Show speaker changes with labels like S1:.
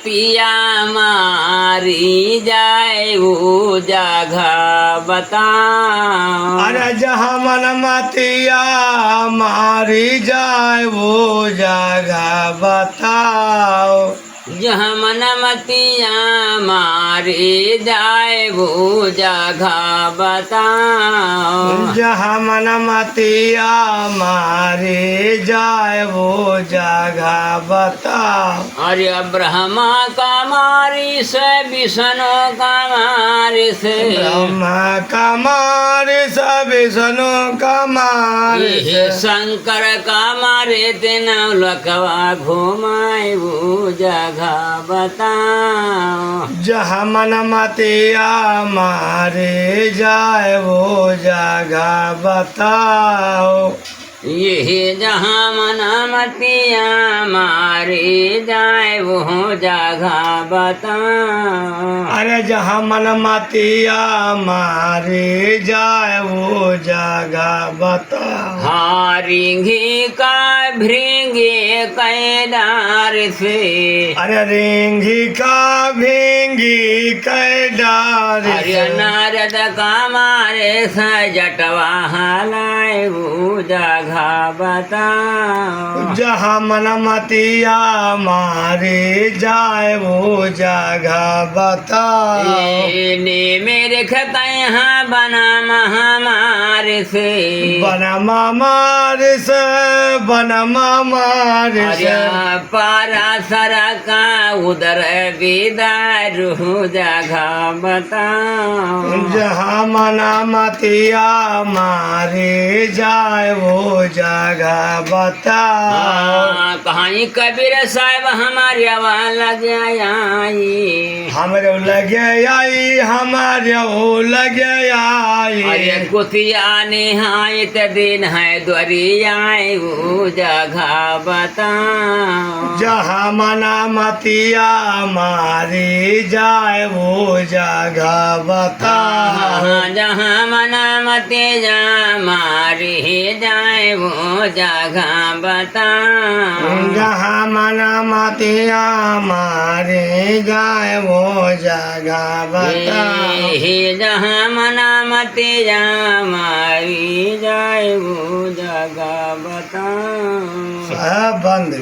S1: मतिया मारी जाए वो जगह बताओ।
S2: अरे जहाँ मन मतिया मारी जाए वो जगह बताओ।
S1: जहाँ मन मतिया मारी जाए वो जगह बताओ।
S2: जहाँ मन मतिया मारी जाए वो जगह बताओ।
S1: अरे ब्रह्मा का मारी से विष्णु का मारी से
S2: ब्रह्मा का मारे सब विष्णु का मारे
S1: ये शंकर का मारे तेना लकवा घुमाए वो जगह बताओ।
S2: जहाँ मन मतिया मारे जाए वो जगह बताओ।
S1: ये जहाँ मन मतिया मारे जाए वो जगह बताओ।
S2: अरे जहाँ मन मतिया मारे जाए वो जगह बताओ।
S1: हारिंगी का भृंगे कैदार से
S2: अरे रेंगी का भेंगी कैदार
S1: अरे नारद का मारे सजटवा हलाए वो जगह बताओ।
S2: जहाँ मन मतिया मारे जाए वो जगह बताओ।
S1: ने मेरे यहाँ बना महामार से
S2: बना मामारे से बना मामारे से
S1: अरे पारा सरा का उधर विदार जगह बताओ।
S2: जहाँ मना मतिया मारे जाए वो जगह बताओ।
S1: कहीं कबीर साहब हमारे लगे आई
S2: हमरे लगे आई हमारे वो लगे आई।
S1: अरे कुतिया निहायत दिन है द्वरियाए वो जगह बताओ।
S2: जहाँ मना मतिया मारे जाए वो जगह बताओ।
S1: जहाँ मना मते जा मारे जाए वो जगह बताओ।
S2: जहाँ मना मतिया मारे जाए वो जगह बताओ।
S1: जहाँ मना मते जा मारी जाए वो जगह बताओ।
S2: सब बंद।